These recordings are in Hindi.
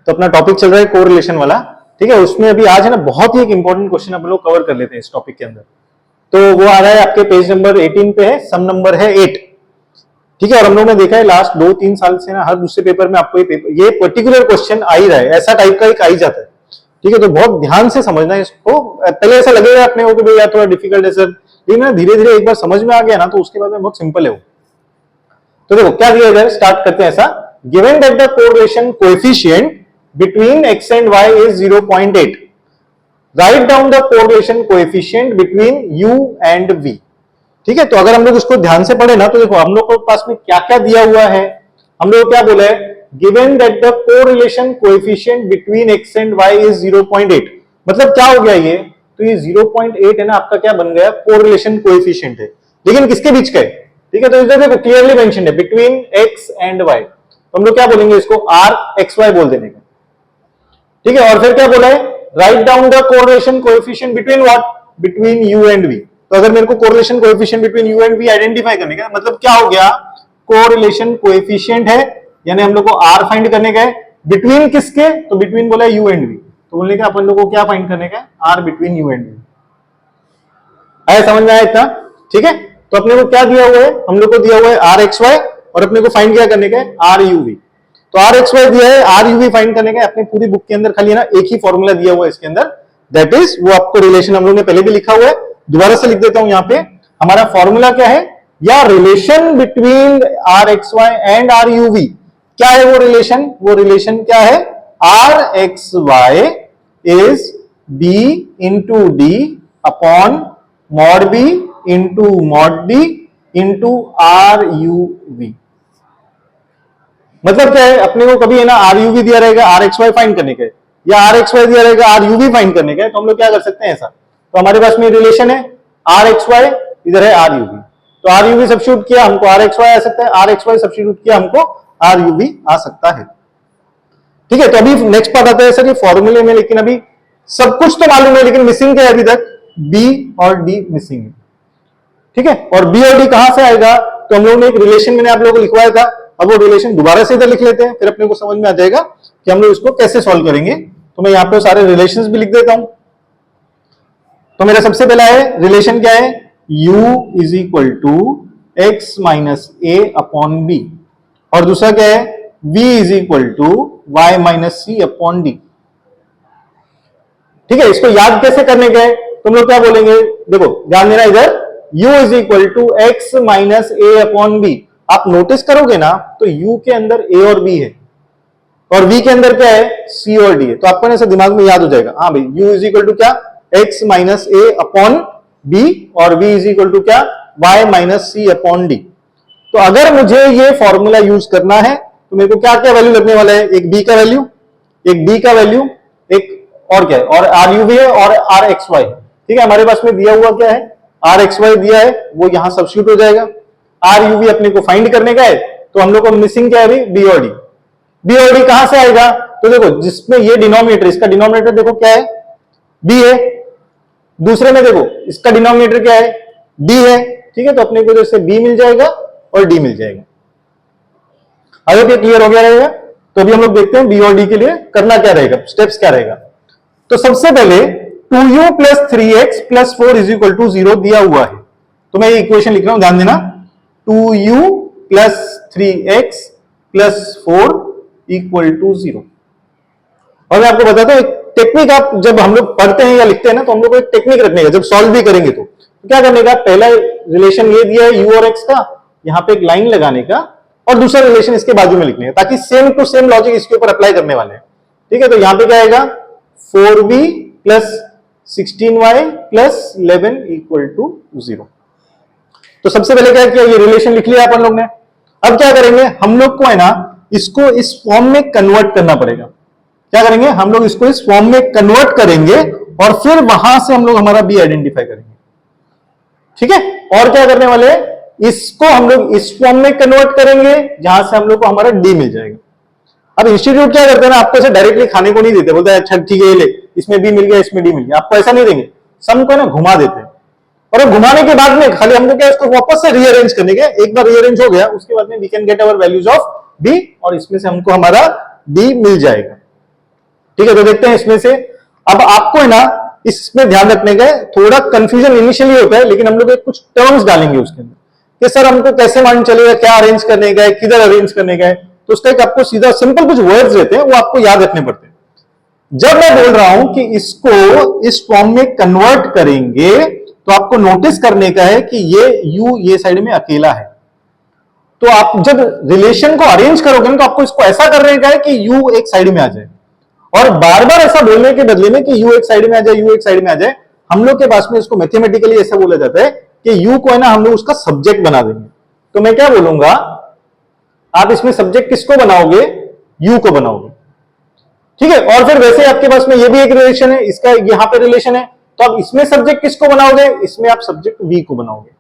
तो अपना टॉपिक चल रहा है कोरिलेशन वाला, ठीक है। उसमें अभी आज है ना बहुत ही एक इंपॉर्टेंट क्वेश्चन अपन लोग कवर कर लेते हैं इस टॉपिक के अंदर। तो वो आ रहा है आपके पेज नंबर 18 पे है, सम नंबर है 8, ठीक है। और हम लोग ने देखा है लास्ट 2-3 साल से ना हर दूसरे पेपर में आपको ये पर्टिकुलर क्वेश्चन आ ही रहा है, ऐसा टाइप का एक आ ही जाता है, ठीक है। तो बहुत ध्यान से समझना है इसको। पहले ऐसा लगेगा अपने को कि भाई यार थोड़ा डिफिकल्ट है सर, लेकिन धीरे धीरे एक बार समझ में आ गया ना तो उसके बाद में बहुत सिंपल है वो। तो देखो क्या दिया जाए, स्टार्ट करते हैं ऐसा। Given that the correlation coefficient between x and y is 0.8, write down the correlation coefficient between u and v, ठीक है। तो अगर हम लोग उसको ध्यान से पढ़े ना तो देखो हम लोग को पास में क्या क्या दिया हुआ है। हम लोग क्या बोला है, given that the correlation coefficient between x and y is 0.8, मतलब क्या हो गया ये, तो ये 0.8 है ना आपका क्या बन गया, कोरिलेशन कोएफिशिएंट है, लेकिन किसके बीच का है, ठीक है। तो इधर देखो क्लियरली मेंशन है बिटवीन x एंड y, तो हम लोग क्या बोलेंगे इसको rxy बोल देने का, ठीक है। और फिर क्या बोला है, write down the correlation coefficient between what, between u and v। तो अगर मेरे को correlation coefficient between u and v identify करने का, मतलब क्या हो गया, कोरिलेशन कोएफिशिएंट है, यानी हम लोग को r फाइंड करने का है, बिटवीन किसके, तो बिटवीन बोला u एंड v, तो बोलने का अपन लोग को क्या फाइंड करने का है, r between u and v। आया समझ में आया इतना, ठीक है। तो अपने को क्या दिया हुआ है, हम लोग को दिया हुआ है rxy और अपने को फाइंड क्या करने का है, ruv। तो rxy दिया है, ruv फाइंड करने का है। अपनी पूरी बुक के अंदर खाली है ना एक ही फॉर्मूला दिया हुआ है इसके अंदर, दैट इज वो आपको रिलेशन हम लोग ने पहले भी लिखा हुआ है, दोबारा से लिख देता हूं। यहां पे हमारा फॉर्मूला क्या है, या relation between rxy and ruv, क्या है वो रिलेशन, वो रिलेशन क्या है, rxy is b into d upon mod b into mod d into ruv। मतलब क्या है, अपने को कभी है ना ruv दिया रहेगा rxy फाइंड करने का, या rxy दिया रहेगा ruv फाइंड करने का, तो हम लोग क्या कर सकते हैं ऐसा। तो हमारे पास में रिलेशन है rxy, इधर है ruv, तो ruv सब्स्टिट्यूट किया हमको rxy आ सकता है, rxy सब्स्टिट्यूट किया हमको ruv आ सकता है, ठीक है। तो अभी नेक्स्ट पार्ट आता है सर ये फॉर्मूले में, लेकिन अभी सब कुछ तो मालूम है लेकिन मिसिंग क्या है अभी तक, b और d मिसिंग है, ठीक है। और b और d कहां से आएगा, तो हम लोग ने एक रिलेशन मैंने आप लोगों को लिखवाया था, अब वो रिलेशन दोबारा से इधर लिख लेते हैं, फिर अपने को समझ में आ जाएगा कि हम लोग इसको कैसे सॉल्व करेंगे। तो मैं यहां पे सारे रिलेशंस भी लिख देता हूं। तो मेरा सबसे पहला है रिलेशन क्या है, u is equal to X minus A upon B, और दूसरा क्या है, v is equal to Y minus C upon D, ठीक है। इसको याद कैसे करने का है, तुम लोग क्या बोलेंगे, देखो ध्यान देना इधर, u is equal to X minus A upon B. आप नोटिस करोगे ना तो u के अंदर a और b है और v के अंदर क्या है, c और d है, तो आपको ऐसा दिमाग में याद हो जाएगा, हाँ भाई u इज इक्वल टू क्या, x minus A upon b, और v इज इक्वल टू क्या, y minus C upon D. तो अगर मुझे ये फॉर्मूला यूज करना है तो मेरे को क्या क्या वैल्यू लगने वाला है, एक b का वैल्यू, एक d का वैल्यू, एक और क्या है, और ruv है और rxy, ठीक है। हमारे पास में दिया हुआ क्या है, rxy दिया है, वो यहां सब्स्टिट्यूट हो जाएगा, ruv अपने को फाइंड करने का है, तो हम लोग को मिसिंग क्या है अभी, b और d। b और d कहां से आएगा, तो देखो जिसमें ये डिनोमिनेटर, इसका डिनोमिनेटर देखो क्या है, b है, दूसरे में देखो इसका डिनोमिनेटर क्या है, d है, ठीक है। तो अपने को जैसे b मिल जाएगा और d मिल जाएगा। अगर ये क्लियर हो गया रहेगा, तो अभी हम लोग देखते हैं b और d के लिए करना क्या रहेगा, स्टेप्स क्या रहेगा। तो सबसे पहले 2u plus 3x plus 4 is equal to 0 दिया हुआ है, तो मैं ये इक्वेशन लिख रहा हूं, ध्यान देना, 2u plus 3x plus 4 equal to 0। और मैं आपको बताता हूं एक टेक्निक, आप जब हम लोग पढ़ते हैं या लिखते हैं ना तो हम लोग को एक टेक्निक रखने का, जब सॉल्व भी करेंगे तो क्या करने का, पहला रिलेशन ये दिया है u और x का, यहां पे एक लाइन लगाने का, और दूसरा रिलेशन इसके बाजू में लिखने का, ताकि सेम टू सेम लॉजिक इसके ऊपर अप्लाई करने वाले हैं, ठीक है। तो यहां पे क्या आएगा, 4b plus 16y plus 11 equal to 0। तो सबसे पहले क्या किया, ये रिलेशन लिख लिया अपन लोग ने। अब क्या करेंगे, हम लोग को है ना इसको इस फॉर्म में कन्वर्ट करना पड़ेगा। क्या करेंगे, हम लोग इसको इस फॉर्म में कन्वर्ट करेंगे और फिर वहां से हम लोग हमारा b आइडेंटिफाई करेंगे, ठीक है। और क्या करने वाले, इसको हम लोग इस फॉर्म में कन्वर्ट करेंगे जहां से हम लोग को हमारा d मिल जाएगा। अब इंस्टीट्यूट क्या करते हैं ना, आपको ऐसे डायरेक्टली खाने को नहीं देते, बोलते हैं अच्छा ठीक है ये ले, इसमें b मिल गया, इसमें d मिल गया, आपको ऐसा नहीं देंगे, सम को ना घुमा देते हैं, और घुमाने के बाद में खाली हमको क्या इसको वापस से रीअरेंज करने के, एक बार रीअरेंज हो गया उसके बाद में we can get our values of b, और इसमें से हमको हमारा d मिल जाएगा, ठीक है, तो देखते हैं इसमें से। अब आपको है ना इसमें ध्यान रखने का है, थोड़ा कंफ्यूजन इनिशियली होता है, लेकिन हम लोग कुछ टर्म्स डालेंगे उसके अंदर कि सर हमको कैसे मान चलेगा, क्या अरेंज करने का है, किधर अरेंज करने का है। तो उसका एक आपको सीधा सिंपल कुछ वर्ड्स रहते हैं, वो आपको याद रखने पड़ते हैं। जब मैं बोल रहा हूं कि इसको इस फॉर्म में कन्वर्ट करेंगे, तो आपको नोटिस करने का है कि ये u ये साइड में अकेला है। तो आप जब रिलेशन को अरेंज करोगे ना, तो आपको इसको ऐसा करने का है कि u एक साइड में आ जाए, और बार बार ऐसा बोलने के बदले में कि u एक साइड में आ जाए, u एक साइड में आ जाए, हम लोग के पास में इसको मैथमेटिकली ऐसा बोला जाता है कि u को है ना हम लोग उसका सब्जेक्ट बना देंगे। तो मैं क्या बोलूंगा, आप इसमें सब्जेक्ट किसको बनाओगे, u को बनाओगे। ठीक है, और फिर वैसे आपके पास में ये भी एक रिलेशन है, इसका यहां पे रिलेशन है, तो आप इसमें सब्जेक्ट किसको बनाओगे, इसमें आप सब्जेक्ट v को बनाओगे।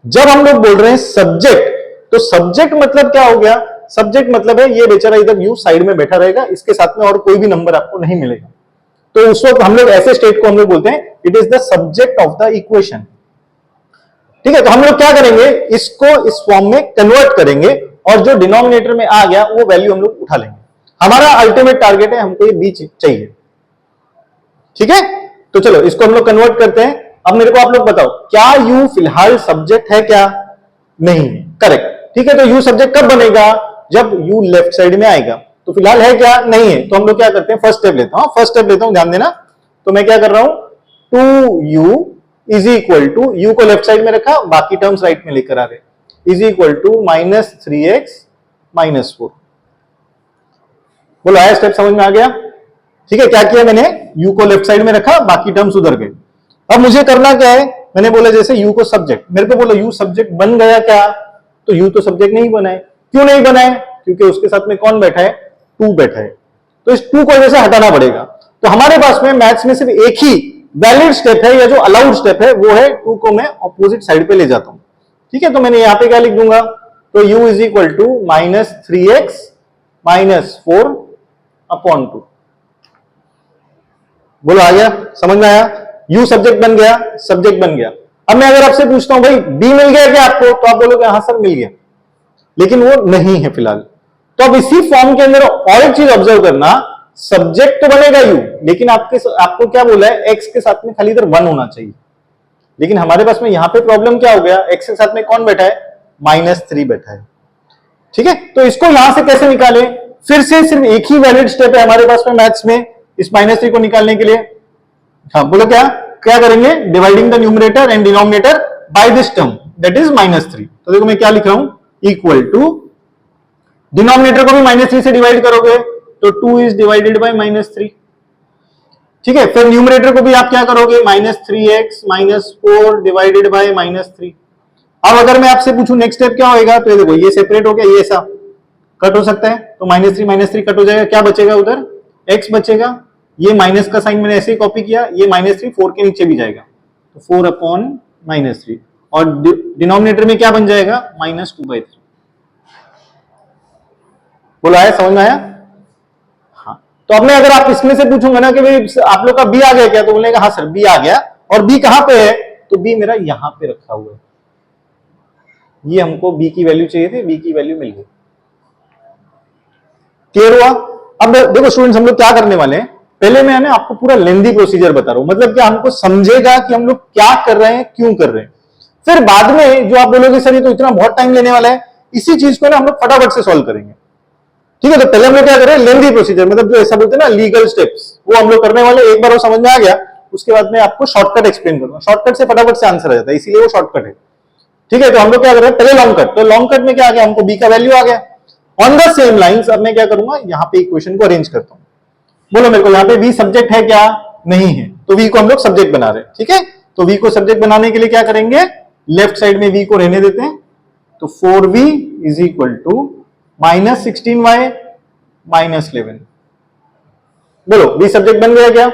जब हम लोग बोल रहे हैं सब्जेक्ट, तो सब्जेक्ट मतलब क्या हो गया, सब्जेक्ट मतलब है ये बेचारा इधर u साइड में बैठा रहेगा, इसके साथ में और कोई भी नंबर आपको नहीं मिलेगा। तो उस वक्त हम लोग ऐसे स्टेट को हम लोग बोलते हैं it is the subject of the equation. ठीक है, तो हम लोग क्या करेंगे, इसको इस फॉर्म में कन्वर्ट करेंगे, और जो डिनोमिनेटर में आ गया वो वैल्यू हम लोग उठा लेंगे। हमारा अल्टीमेट टारगेट है, हमको ये b चाहिए। ठीक है, तो चलो इसको हम लोग कन्वर्ट करते हैं। अब मेरे को आप लोग बताओ, क्या u फिलहाल सब्जेक्ट है क्या, नहीं, करेक्ट। ठीक है, तो u सब्जेक्ट कब बनेगा, जब u लेफ्ट साइड में आएगा। तो फिलहाल है क्या, नहीं है। तो हम लोग क्या करते हैं, फर्स्ट स्टेप लेता हूं, फर्स्ट स्टेप लेता हूं, ध्यान देना। तो मैं क्या कर रहा हूं, 2u is equal to, u को लेफ्ट साइड में रखा, बाकी टर्म्स राइट में लेकर आ रहे, इज इक्वल टू -3x -4। बोलो, आया स्टेप समझ में आ गया। ठीक है, क्या किया मैंने, u को लेफ्ट साइड में रखा, बाकी टर्म्स उधर गए। अब मुझे करना क्या है, मैंने बोला जैसे u को सब्जेक्ट, मेरे को बोला u सब्जेक्ट बन गया क्या, तो u तो सब्जेक्ट नहीं बना है। क्यों नहीं बना है, क्योंकि उसके साथ में कौन बैठा है, 2 बैठा है। तो इस 2 को जैसे हटाना पड़ेगा। तो हमारे पास में मैथ्स में सिर्फ एक ही वैलिड स्टेप है, या जो अलाउड स्टेप है वो है 2 को मैं ऑपोजिट साइड पे ले जाता हूं। ठीक है, तो मैंने यहां पे क्या लिख दूंगा, तो u is equal to -3x -4 upon 2। बोलो, आ गया, समझ में आया। u सब्जेक्ट बन गया, सब्जेक्ट बन गया। अब मैं अगर आपसे पूछता हूं भाई b मिल गया क्या आपको, तो आप बोलोगे हाँ सर मिल गया, लेकिन वो नहीं है फिलहाल। तो अब इसी फॉर्म के अंदर और एक चीज ऑब्जर्व करना, सब्जेक्ट तो बनेगा u, लेकिन आपको क्या बोला है, x के साथ में खाली इधर 1 होना चाहिए। लेकिन हमारे पास में यहां पे प्रॉब्लम क्या हो गया, x के साथ में कौन बैठा है, -3 बैठा है। ठीक है, तो इसको यहां से कैसे निकाले, फिर से सिर्फ एक ही वैलिड स्टेप है हमारे पास में मैथ्स में इस -3 को निकालने के लिए। हाँ बोलो, क्या क्या करेंगे, dividing the numerator and denominator by this term that is -3। तो देखो मैं क्या लिख रहा हूं, इक्वल टू, डिनोमिनेटर को भी -3 से डिवाइड करोगे तो 2 इज डिवाइडेड बाय -3। ठीक है, फिर न्यूमरेटर को भी आप क्या करोगे, -3x -4 डिवाइडेड बाय -3। अब अगर मैं आपसे पूछूं नेक्स्ट स्टेप क्या होएगा, तो ये देखो ये सेपरेट हो गया, ये ऐसा कट हो सकता है, तो -3 कट हो जाएगा, क्या बचेगा उधर, x बचेगा। ये माइनस का साइन मैंने ऐसे ही कॉपी किया, ये -3 4 के नीचे भी जाएगा, तो 4 अपॉन -3, और डिनोमिनेटर में क्या बन जाएगा, -2/3। बोला है, समझ में आया। हाँ, तो अब मैं अगर आप इसमें से पूछूंगा ना कि भाई आप लोग का b आ गया क्या, तो बोलेगा हाँ सर b आ गया, और b कहां पे है, तो b मेरा यहां पे रखा हुआ है। ये हमको b की वैल्यू चाहिए थी, b की वैल्यू मिल गई। क्लियर हुआ। अब देखो स्टूडेंट्स, हम लोग क्या करने वाले हैं, पहले मैं ना आपको पूरा लेंदी प्रोसीजर बता रहा हूं, मतलब कि हमको समझेगा कि हम लोग क्या कर रहे हैं, क्यों कर रहे हैं। फिर बाद में जो आप बोलोगे सर ये तो इतना बहुत टाइम लेने वाला है, इसी चीज को ना हम लोग फटाफट से सॉल्व करेंगे। ठीक है, तो पहले हम लोग क्या करें, लेंदी प्रोसीजर, मतलब जो ऐसा बोलते हैं ना लीगल स्टेप्स, वो हम लोग करने वाले। एक बार वो समझ में आ गया, उसके बाद मैं आपको शॉर्टकट एक्सप्लेन करूंगा। शॉर्टकट से फटाफट से आंसर आ जाता है, इसीलिए वो शॉर्टकट है। ठीक है, तो हम लोग क्या कर रहे हैं, पहले लॉन्ग कट। तो लॉन्ग कट में क्या आ गया, हमको b का वैल्यू आ गया। ऑन द सेम लाइंस अब मैं क्या करूंगा, यहां पे इक्वेशन को अरेंज करता हूं। बोलो मेरे को, यहाँ पे v सब्जेक्ट है क्या, नहीं है, तो v को हम लोग सब्जेक्ट बना रहे हैं। ठीक है, तो v को सब्जेक्ट बनाने के लिए क्या करेंगे, लेफ्ट साइड में v को रहने देते हैं, तो 4v is equal to -16y -11। बोलो v सब्जेक्ट बन गया क्या,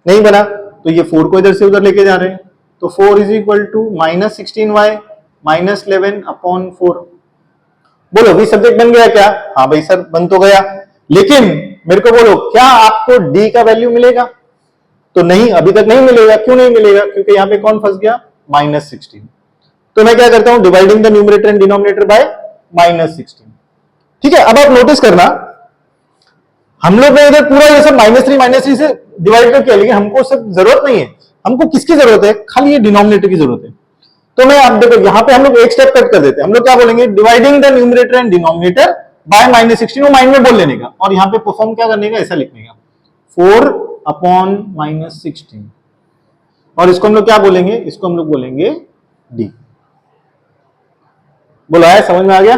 नहीं बना, तो ये 4 को इधर से उधर लेके जा रहे हैं, तो 4 is equal to -16y -11 upon 4। बोलो v सब्जेक्ट बन गया क्या, हाँ भाई सर बन तो गया, लेकिन मेरे को बोलो क्या आपको d का वैल्यू मिलेगा, तो नहीं, अभी तक नहीं मिलेगा। क्यों नहीं मिलेगा, क्योंकि यहां पे कौन फंस गया, -16। तो मैं क्या करता हूं, dividing the numerator and denominator bye -16। ठीक है, अब आप नोटिस करना, हम लोग ने इधर पूरा ये सब -3 से डिवाइड कर किया, लेकिन हमको सब जरूरत नहीं है। हमको किसकी जरूरत है? खाली ये डिनोमिनेटर की जरूरत है। तो मैं आप देखो यहाँ पे हम लोग एक स्टेप कट कर देते हैं। हम लोग क्या बोलेंगे? Dividing the numerator and denominator bye -16, वो माइंड में बोल लेने का, और यहाँ पे परफॉर्म क्या करने का? ऐसा लिखने का 4/-16, और इसको हम लोग क्या बोलेंगे? इसको हम लोग बोलेंगे डी। बोला है, समझ में आ गया?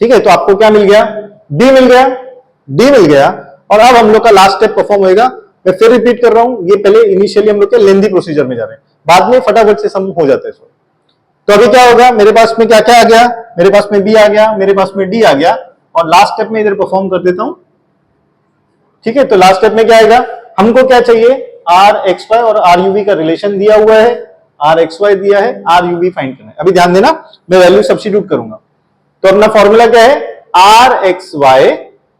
ठीक है, तो आपको क्या मिल गया? डी मिल गया, डी मिल गया। और अब हम लोग का लास्ट स्टेप परफॉर्म होएगा। मैं फिर रिपीट कर रहा हूं, ये पहले इनिशियली हम लोग के लेंथी प्रोसीजर में जा रहे हैं, बाद में फटाफट से सम हो जाता है। तो अभी क्या होगा? मेरे पास में क्या क्या आ गया? मेरे पास में बी आ गया, मेरे पास में डी आ गया, और लास्ट स्टेप में इधर परफॉर्म कर देता हूं। ठीक है, तो लास्ट स्टेप में क्या आएगा? हमको क्या चाहिए? आर एक्स वाई और आर यू वी का रिलेशन दिया हुआ है, आर एक्स वाई दिया है, आर यू वी फाइंड करना है। अभी ध्यान देना, मैं वैल्यू सब्स्टिट्यूट करूंगा। तो अपना फॉर्मूला क्या है? R X Y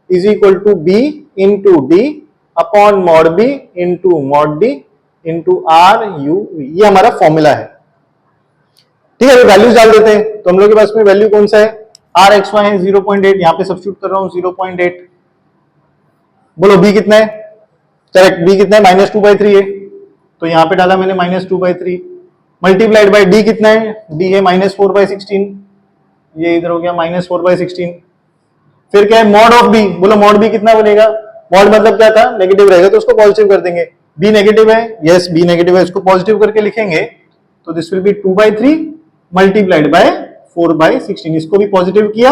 is equal to B into D upon mod B into mod D into R U V, ये हमारा फॉर्मूला है। ठीक है, वैल्यूज डाल देते हैं। तो हम लोग के पास में वैल्यू कौन सा है? आर एक्स वाई है 0.8, यहां पे सब्स्टिट्यूट कर रहा हूं 0.8। बोलो बी कितना है? करेक्ट, बी कितना है? -2/3 है, तो यहां पे डाला मैंने -2/3 मल्टीप्लाइड बाय डी कितना है? डी है -4/16, ये इधर हो गया -4/16। फिर क्या है? Mod of B. बोलो मॉड बी कितना बनेगा? मॉड मतलब क्या था? नेगेटिव रहेगा तो उसको पॉजिटिव कर देंगे। बी नेगेटिव है, यस बी नेगेटिव है, इसको पॉजिटिव करके लिखेंगे तो this will be 2/3 multiplied by 4/16, इसको भी पॉजिटिव किया,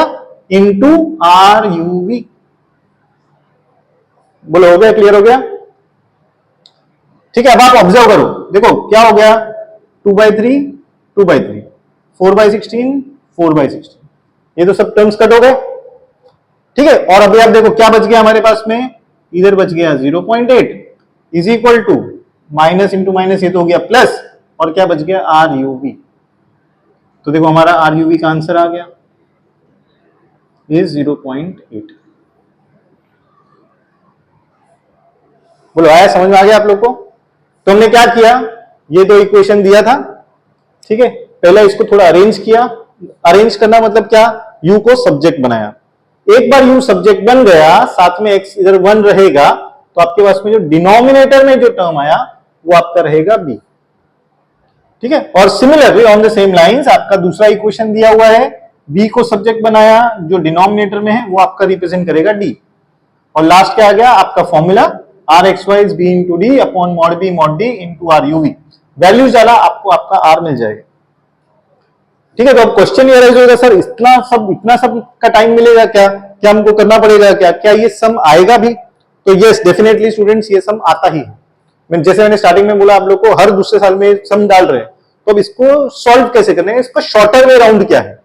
इंटू आर यू वी। बोलो हो गया? क्लियर हो गया? ठीक है, अब आप ऑब्जर्व करो, देखो क्या हो गया? 2/3 2/3, 4/16 4/16, ये तो सब टर्म्स कट हो गए। ठीक है, और अभी आप देखो क्या बच गया हमारे पास में? इधर बच गया 0.8 is equal to minus into minus, ये तो हो गया प्लस, और क्या बच गया? R U V. तो देखो हमारा आर यू वी का आंसर आ गया इज 0.8। बोलो आया? समझ में आ गया आप लोग को? तो हमने क्या किया? ये तो इक्वेशन दिया था, ठीक है, पहले इसको थोड़ा अरेंज किया। अरेंज करना मतलब क्या? u को सब्जेक्ट बनाया। एक बार u सब्जेक्ट बन गया, साथ में x इधर 1 रहेगा, तो आपके पास में जो डिनोमिनेटर में जो टर्म आया वो आपका रहेगा b। ठीक है, और similarly on the same lines आपका दूसरा इक्वेशन दिया हुआ है, b को सब्जेक्ट बनाया, जो डिनोमिनेटर में है वो आपका रिप्रेजेंट करेगा d। और लास्ट क्या आ गया? आपका formula R X Y is B into D upon mod D into R U V. Values डाला, आपको आपका आर मिल जाएगा। ठीक है, तो अब क्वेश्चन ये रहेगा सर इतना सब का टाइम मिलेगा क्या? क्या हमको करना पड़ेगा क्या? क्या ये सम आएगा भी? तो यस डेफिनेटली स्टूडेंट्स, ये सम आता ही है। जैसे मैंने स्टार्टिंग में बोला आप लोग को, हर दूसरे साल में सम डाल रहे हैं, तो अब इसको सॉल्व कैसे करना है? इसका शॉर्टर वे राउंड क्या है?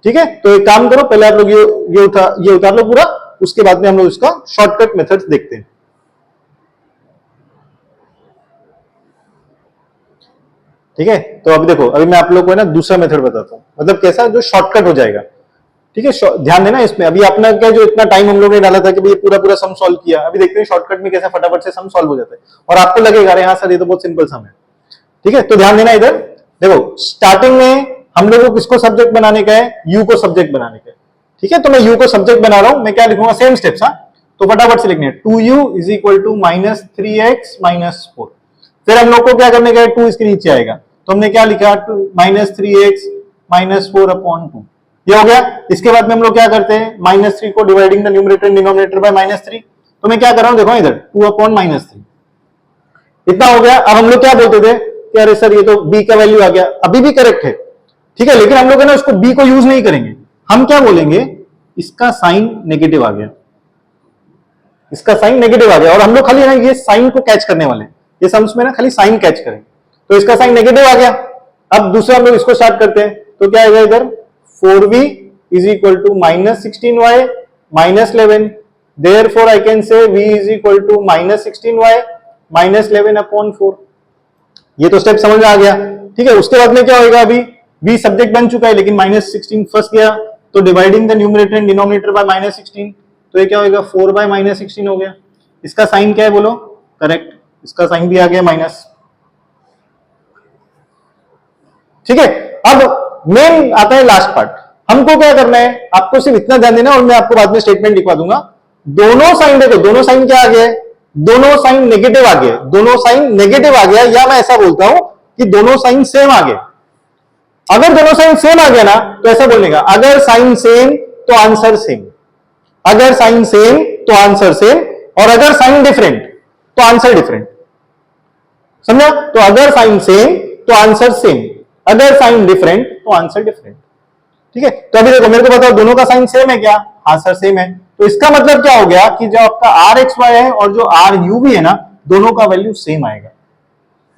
ठीक है, तो एक काम करो, पहले आप लोग ये उतार लो पूरा, उसके बाद में हम लोग इसका शॉर्टकट मेथड्स देखते हैं। ठीक है, तो अभी देखो, अभी मैं आप लोग को ना दूसरा मेथड बताता हूं, मतलब कैसा जो शॉर्टकट हो जाएगा। ठीक है, ध्यान देना इसमें। अभी अपना क्या, जो इतना टाइम हम लोग ने डाला था कि भाई पूरा सम सॉल्व किया, अभी देखते हैं शॉर्टकट में कैसे फटाफट से सम सॉल्व हो जाता है, और आपको लगेगा अरे हाँ सर ये तो बहुत सिंपल सम है। ठीक है, तो ध्यान देना इधर। देखो स्टार्टिंग में हम लोगों को किसको सब्जेक्ट बनाने का है? यू को सब्जेक्ट बनाने का है। ठीक है, तो मैं यू को सब्जेक्ट बना रहा हूं, मैं क्या लिखूंगा? Same steps. हाँ, तो फटाफट से लिखने हैं 2u is equal to -3x - 4। फिर हम लोग को क्या करने का है? 2 इसके नीचे आएगा, तो हमने क्या लिखा? -3x - 4 अपॉन 2, ये हो गया। इसके बाद में हम लोग क्या करते हैं? -3 को dividing the numerator and denominator bye -3, तो मैं क्या कर रहा हूं? देखो इधर 2 अपॉन -3, इतना हो गया। अब हम लोग क्या बोलते थे कि अरे सर ये तो b का वैल्यू आ गया, अभी भी करेक्ट है। ठीक है, लेकिन हम लोग है ना उसको b को यूज नहीं करेंगे, हम क्या बोलेंगे? इसका साइन नेगेटिव आ गया, इसका साइन नेगेटिव आ गया, और हम लोग खाली ना ये साइन को कैच करने वाले, ये सम्स में ना खाली साइन कैच करेंगे। तो इसका साइन नेगेटिव आ गया। अब दूसरा हम लोग इसको स्टार्ट करते हैं, तो क्या आएगा इधर? 4v is equal to -16y -11, therefore I can say v is equal to -16y -11 upon 4। ये तो स्टेप समझ में आ गया। ठीक है, उसके बाद में क्या होगा? अभी v सब्जेक्ट बन चुका है, लेकिन -16 फंस गया, तो dividing the numerator and denominator bye -16, तो ये क्या होगा? 4/-16 हो गया। इसका साइन क्या है बोलो? करेक्ट, इसका साइन भी आ गया माइनस। ठीक है, अब मेन आता है लास्ट पार्ट। हमको क्या करना है? आपको सिर्फ इतना ध्यान देना, और मैं आपको बाद में स्टेटमेंट लिखवा दूंगा। दोनों साइन देखो, दोनों साइन क्या आ गया है, दोनों साइन नेगेटिव आ गया, दोनों साइन नेगेटिव आ गया, या मैं ऐसा बोलता हूं कि दोनों साइन सेम आ गए। अगर दोनों साइन सेम आ गया ना तो ऐसा बोलने का, अगर साइन सेम तो आंसर सेम, अगर साइन सेम तो आंसर सेम, और अगर साइन डिफरेंट तो आंसर डिफरेंट। समझा? तो अगर साइन सेम तो आंसर सेम, अगर साइन डिफरेंट तो आंसर डिफरेंट। ठीक है, तो अभी देखो मेरे को बताओ दोनों का साइन सेम है क्या? हाँ सर सेम है। तो इसका मतलब क्या हो गया कि जो आपका आर एक्स वाई है और जो आर यू भी है ना, दोनों का वैल्यू सेम आएगा।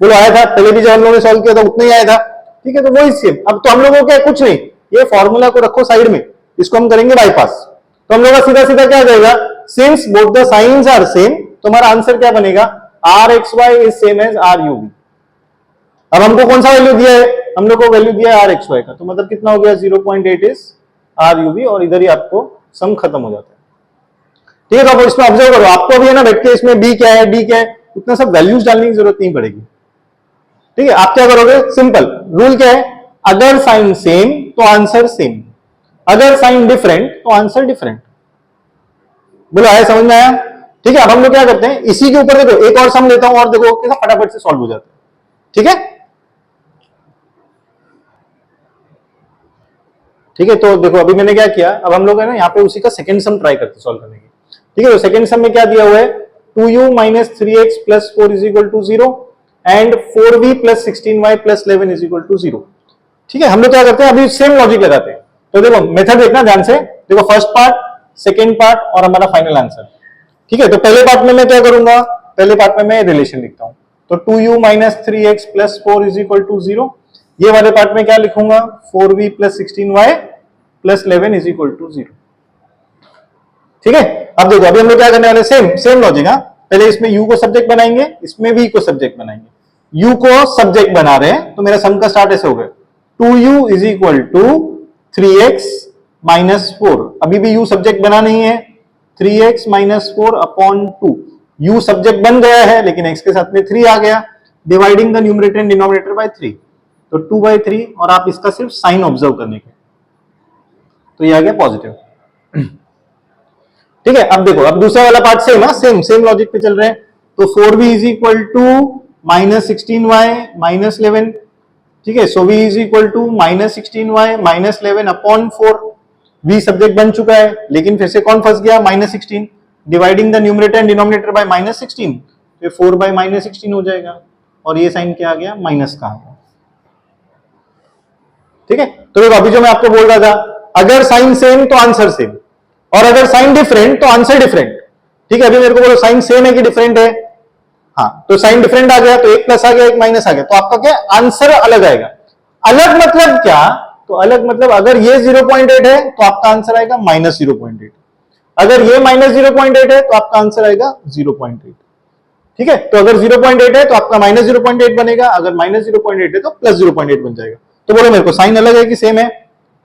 बोलो आया था पहले भी जब हम लोगों ने सॉल्व किया था उतना ही आया था। ठीक है, तो वही सेम। अब तो हम लोगों को कुछ नहीं, ये फॉर्मूला को रखो साइड में, इसको हम करेंगे बाईपास। तो हम लोग का सीधा सीधा क्या जाएगा, since both the signs are same, तो हमारा आंसर क्या बनेगा, R X Y is same as R U V. अब हमको कौन सा वैल्यू दिया है, हम लोग को वैल्यू दिया है आर एक्स वाई का, तो मतलब कितना हो गया 0.8 इज आर यू वी, और इधर ही आपको सम खत्म हो जाता है। ठीक है, तो आप इसमें ऑब्जर्व करो, आपको अभी है ना बैठ के इसमें बी क्या है डी क्या है उतना सब वैल्यूज डालने की जरूरत नहीं पड़ेगी। ठीक है, आप क्या करोगे, सिंपल रूल क्या है, अगर साइन सेम तो आंसर सेम, अगर साइन डिफरेंट तो आंसर डिफरेंट। बोलो आया, समझ में आया? ठीक है, अब हम लोग क्या करते हैं, इसी के ऊपर देखो एक और सम लेता हूं और देखो कैसा फटाफट से सॉल्व हो जाता है। ठीक है, ठीक है, तो देखो अभी मैंने क्या किया, अब हम लोग है ना यहाँ पे उसी का सेकंड सम ट्राई करते सॉल्व करने की। ठीक है, तो सेकंड सम में क्या दिया हुआ है, 2u minus 3x plus 4 is equal to 0 and 4v plus 16y plus 11 is equal to 0। ठीक है, हम लोग क्या करते हैं, अभी सेम लॉजिक लगाते हैं। तो देखो मेथड देखना ध्यान से, देखो फर्स्ट पार्ट, सेकेंड पार्ट और हमारा फाइनल आंसर। ठीक है, तो पहले पार्ट में मैं क्या करूंगा, पहले पार्ट में मैं रिलेशन लिखता हूं, तो 2u minus 3x plus 4 is equal to 0। ये वाले पार्ट में क्या लिखूंगा, 4v plus 16y plus 11 is equal to 0। ठीक है, अब देखो अभी हम लोग क्या करने वाले, सेम सेम लॉजिक। हाँ, पहले इसमें u को सब्जेक्ट बनाएंगे, इसमें v को सब्जेक्ट बनाएंगे। u को सब्जेक्ट बना रहे हैं तो मेरा सम का स्टार्ट ऐसे हो गया, 2u is equal to 3x minus 4, अभी भी u सब्जेक्ट बना नहीं है, 3x minus 4 upon 2, u subject बन गया है लेकिन x के साथ में 3 आ गया, dividing the numerator and denominator bye 3, तो 2/3, और आप इसका सिर्फ साइन ऑब्जर्व करने के, तो ये आ गया पॉजिटिव। ठीक है, अब देखो अब दूसरा वाला पार्ट सेम है, सेम सेम लॉजिक पे चल रहे हैं, तो 4v is equal to minus 16y minus 11। ठीक है, so v is equal to minus 16y minus 11 upon 4, v subject बन चुका है लेकिन फिर से कौन फंस गया, minus 16, dividing the numerator and denominator by minus 16, तो 4 बाय माइनस 16 हो जाएगा, और ये साइन क्या आ गया, माइनस का आ गया। ठीक है, तो अभी जो मैं आपको बोल रहा था, अगर साइन सेम तो आंसर सेम, और अगर साइन डिफरेंट तो आंसर डिफरेंट। ठीक है, अभी मेरे को बोलो साइन सेम है कि डिफरेंट है, हाँ, तो साइन डिफरेंट आ गया तो एक प्लस आ गया एक माइनस आ गया, तो आपका क्या आंसर अलग आएगा। अलग मतलब क्या, तो अलग मतलब अगर ये 0.8 है तो आपका आंसर आएगा माइनस 0.8, अगर ये माइनस 0.8 है तो आपका आंसर आएगा 0.8। ठीक है, तो अगर 0.8 है तो आपका माइनस 0.8 बनेगा, अगर माइनस 0.8 है तो प्लस 0.8 बन जाएगा। तो बोलो मेरे को साइन अलग है कि सेम है,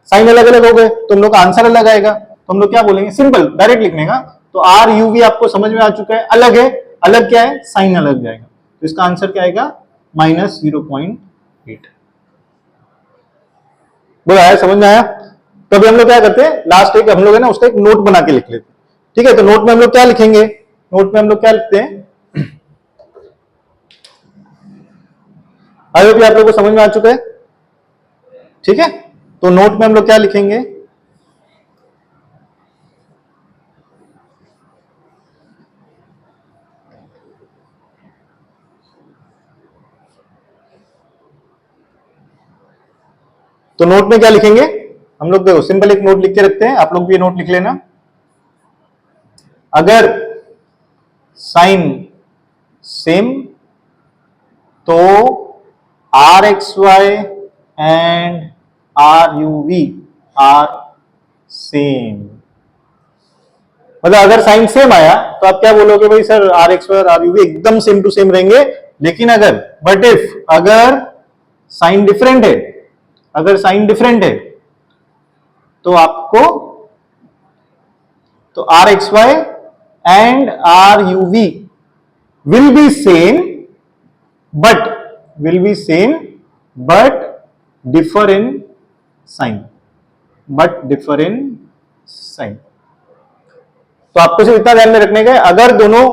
साइन अलग अलग हो गए तो हम लोग का आंसर अलग आएगा, तो हम लोग क्या बोलेंगे, सिंपल डायरेक्ट लिखने का, तो आर यू वी आपको समझ में आ चुका है, अलग है, अलग क्या है, साइन अलग जाएगा, तो इसका आंसर क्या आएगा, माइनस 0.8। बोलो आया, समझ में आया? तो अभी हम लोग क्या करते हैं, लास्ट एक हम लोग है ना उसका एक नोट बना के लिख लेते हैं। ठीक है, तो नोट में हम लोग क्या लिखेंगे, नोट में हम लोग क्या लिखते हैं, आई होप आप लोगों को समझ में आ चुका है। ठीक है, तो नोट में हम लोग क्या लिखेंगे, तो नोट में क्या लिखेंगे हम लोग, देखो सिंपल एक नोट लिख के रखते हैं, आप लोग भी ये नोट लिख लेना। अगर साइन सेम तो R X Y and R U V are same, मतलब अगर साइन सेम आया तो आप क्या बोलोगे, भाई सर आर एक्स वाई और आर यू वी एकदम सेम टू सेम रहेंगे, लेकिन अगर बट इफ अगर साइन डिफरेंट है, अगर साइन डिफरेंट है तो आपको, तो R X Y and R U V will be same but, will be same but differ in sign, but differ in sign. तो आपको सिर्फ इतना ध्यान में रखने का है, अगर दोनों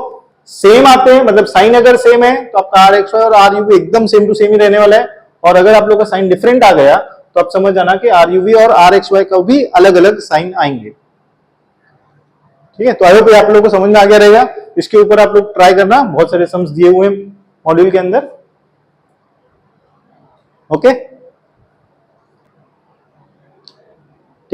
सेम आते हैं, मतलब साइन अगर सेम है तो आपका आर एक्स वाई और आर यू वी एकदम सेम टू सेम ही रहने वाला है, और अगर आप लोग का साइन डिफरेंट आ गया तो आप समझ जाना कि आर यू वी और आर एक्स वाई का भी अलग अलग साइन आएंगे। ठीक है, तो आई होप ये आप लोगों को समझ में आ गया रहेगा। इसके ऊपर आप लोग ट्राई करना, बहुत सारे सम्स दिए हुए हैं मॉड्यूल के अंदर। ओके।